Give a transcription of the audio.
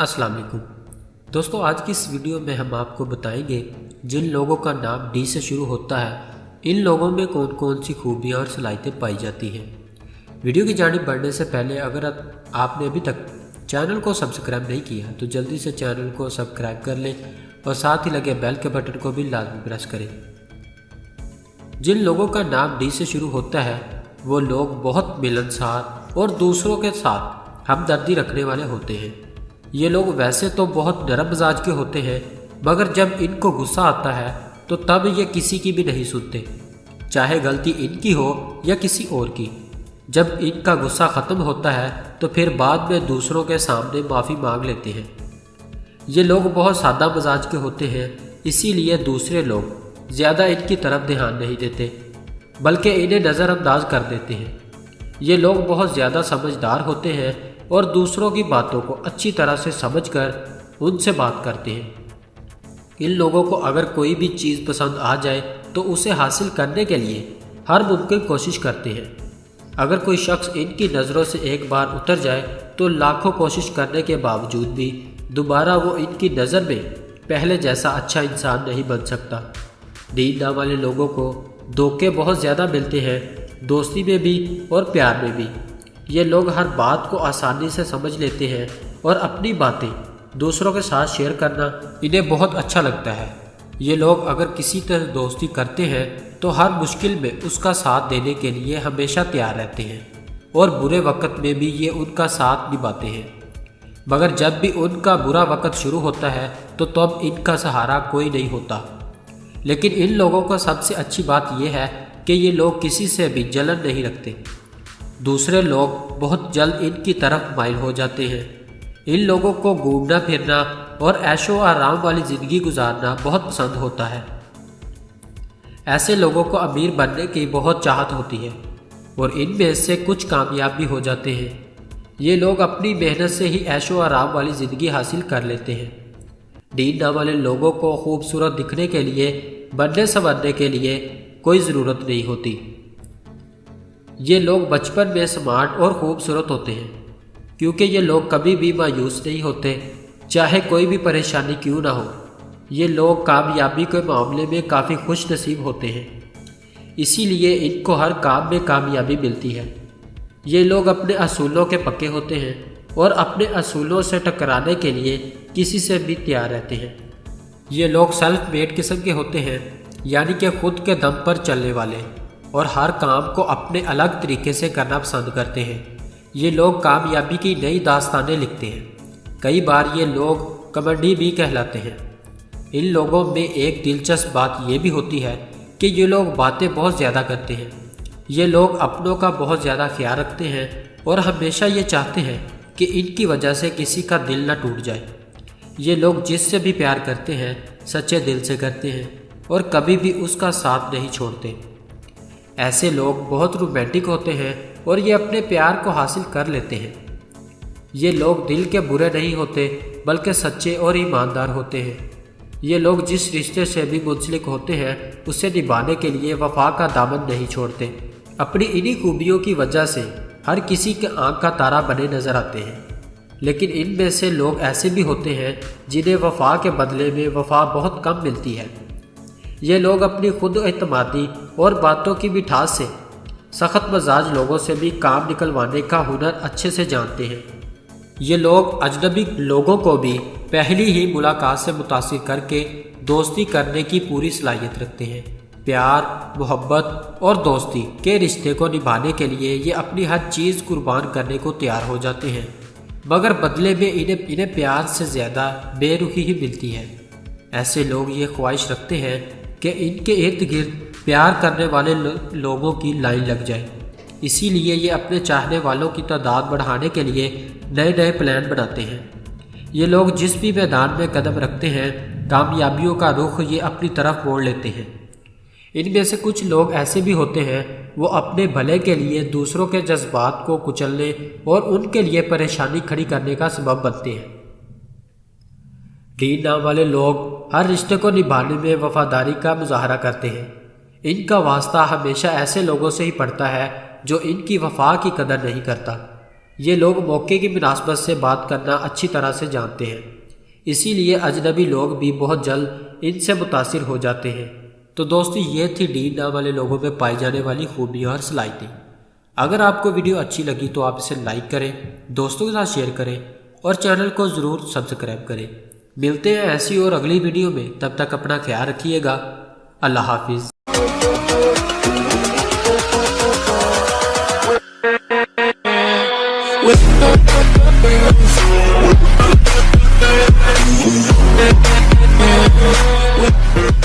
अस्सलाम वालेकुम दोस्तों, आज की इस वीडियो में हम आपको बताएंगे जिन लोगों का नाम डी से शुरू होता है इन लोगों में कौन कौन सी खूबियाँ और सलाहियतें पाई जाती हैं। वीडियो की जानिब बढ़ने से पहले अगर आपने अभी तक चैनल को सब्सक्राइब नहीं किया तो जल्दी से चैनल को सब्सक्राइब कर लें और साथ ही लगे बेल के बटन को भी लाजमी प्रेस करें। जिन लोगों का नाम डी से शुरू होता है वो लोग बहुत मिलनसार और दूसरों के साथ हमदर्दी रखने वाले होते हैं। ये लोग वैसे तो बहुत नरम मिजाज के होते हैं, मगर जब इनको गुस्सा आता है तो तब ये किसी की भी नहीं सुनते, चाहे गलती इनकी हो या किसी और की। जब इनका गुस्सा ख़त्म होता है तो फिर बाद में दूसरों के सामने माफ़ी मांग लेते हैं। ये लोग बहुत सादा मिजाज के होते हैं, इसीलिए दूसरे लोग ज़्यादा इनकी तरफ ध्यान नहीं देते बल्कि इन्हें नज़रअंदाज कर देते हैं। ये लोग बहुत ज़्यादा समझदार होते हैं और दूसरों की बातों को अच्छी तरह से समझकर उनसे बात करते हैं। इन लोगों को अगर कोई भी चीज़ पसंद आ जाए तो उसे हासिल करने के लिए हर मुमकिन कोशिश करते हैं। अगर कोई शख्स इनकी नज़रों से एक बार उतर जाए तो लाखों कोशिश करने के बावजूद भी दोबारा वो इनकी नज़र में पहले जैसा अच्छा इंसान नहीं बन सकता। दीन ना वाले लोगों को धोखे बहुत ज़्यादा मिलते हैं, दोस्ती में भी और प्यार में भी। ये लोग हर बात को आसानी से समझ लेते हैं और अपनी बातें दूसरों के साथ शेयर करना इन्हें बहुत अच्छा लगता है। ये लोग अगर किसी तरह दोस्ती करते हैं तो हर मुश्किल में उसका साथ देने के लिए हमेशा तैयार रहते हैं और बुरे वक्त में भी ये उनका साथ निभाते हैं। मगर जब भी उनका बुरा वक्त शुरू होता है तो तब इनका सहारा कोई नहीं होता। लेकिन इन लोगों को सबसे अच्छी बात यह है कि ये लोग किसी से भी जलन नहीं रखते। दूसरे लोग बहुत जल्द इनकी तरफ माइल हो जाते हैं। इन लोगों को घूमना फिरना और ऐशो आराम वाली ज़िंदगी गुजारना बहुत पसंद होता है। ऐसे लोगों को अमीर बनने की बहुत चाहत होती है और इनमें से कुछ कामयाब भी हो जाते हैं। ये लोग अपनी मेहनत से ही ऐशो आराम वाली ज़िंदगी हासिल कर लेते हैं। दीन ना वाले लोगों को खूबसूरत दिखने के लिए, बनने संवरने के लिए कोई ज़रूरत नहीं होती। ये लोग बचपन में स्मार्ट और ख़ूबसूरत होते हैं क्योंकि ये लोग कभी भी मायूस नहीं होते, चाहे कोई भी परेशानी क्यों ना हो। ये लोग कामयाबी के मामले में काफ़ी खुश नसीब होते हैं, इसीलिए इनको हर काम में कामयाबी मिलती है। ये लोग अपने असूलों के पक्के होते हैं और अपने असूलों से टकराने के लिए किसी से भी तैयार रहते हैं। ये लोग सेल्फ मेड किस्म के होते हैं, यानी कि खुद के दम पर चलने वाले, और हर काम को अपने अलग तरीके से करना पसंद करते हैं। ये लोग कामयाबी की नई दास्तानें लिखते हैं। कई बार ये लोग कमेडी भी कहलाते हैं। इन लोगों में एक दिलचस्प बात ये भी होती है कि ये लोग बातें बहुत ज़्यादा करते हैं। ये लोग अपनों का बहुत ज़्यादा ख्याल रखते हैं और हमेशा ये चाहते हैं कि इनकी वजह से किसी का दिल न टूट जाए। ये लोग जिससे भी प्यार करते हैं सच्चे दिल से करते हैं और कभी भी उसका साथ नहीं छोड़ते। ऐसे लोग बहुत रोमांटिक होते हैं और ये अपने प्यार को हासिल कर लेते हैं। ये लोग दिल के बुरे नहीं होते बल्कि सच्चे और ईमानदार होते हैं। ये लोग जिस रिश्ते से भी मुंसलिक होते हैं उसे निभाने के लिए वफा का दामन नहीं छोड़ते। अपनी इन्हीं खूबियों की वजह से हर किसी के आंख का तारा बने नजर आते हैं। लेकिन इनमें से लोग ऐसे भी होते हैं जिन्हें वफा के बदले में वफा बहुत कम मिलती है। ये लोग अपनी खुद एतमादी और बातों की मिठास से सख्त मजाज लोगों से भी काम निकलवाने का हुनर अच्छे से जानते हैं। ये लोग अजनबी लोगों को भी पहली ही मुलाकात से मुतासिर करके दोस्ती करने की पूरी सलाहियत रखते हैं। प्यार, मोहब्बत और दोस्ती के रिश्ते को निभाने के लिए ये अपनी हर चीज़ कुर्बान करने को तैयार हो जाते हैं, मगर बदले में इन्हें प्यार से ज़्यादा बेरुखी ही मिलती है। ऐसे लोग ये ख्वाहिश रखते हैं कि इनके इर्द गिर्द प्यार करने वाले लोगों की लाइन लग जाए, इसीलिए ये अपने चाहने वालों की तादाद बढ़ाने के लिए नए नए प्लान बनाते हैं। ये लोग जिस भी मैदान में कदम रखते हैं कामयाबियों का रुख ये अपनी तरफ मोड़ लेते हैं। इनमें से कुछ लोग ऐसे भी होते हैं वो अपने भले के लिए दूसरों के जज्बात को कुचलने और उनके लिए परेशानी खड़ी करने का सबब बनते हैं। दीन नाम वाले लोग हर रिश्ते को निभाने में वफादारी का मुजाहरा करते हैं। इनका वास्ता हमेशा ऐसे लोगों से ही पड़ता है जो इनकी वफा की कदर नहीं करता। یہ لوگ موقع کی مناسبت سے بات کرنا اچھی طرح سے جانتے ہیں، اسی لیے اجنبی لوگ بھی بہت جلد ان سے متاثر ہو جاتے ہیں۔ تو دوستو یہ تھی ڈی نام والے لوگوں میں پائی جانے والی خوبیاں اور صلاحیتیں۔ اگر آپ کو ویڈیو اچھی لگی تو آپ اسے لائک کریں، دوستوں کے ساتھ شیئر کریں اور چینل کو ضرور سبسکرائب کریں۔ ملتے ہیں ایسی اور اگلی ویڈیو میں، تب تک اپنا خیال رکھیے گا۔ اللہ حافظ۔ With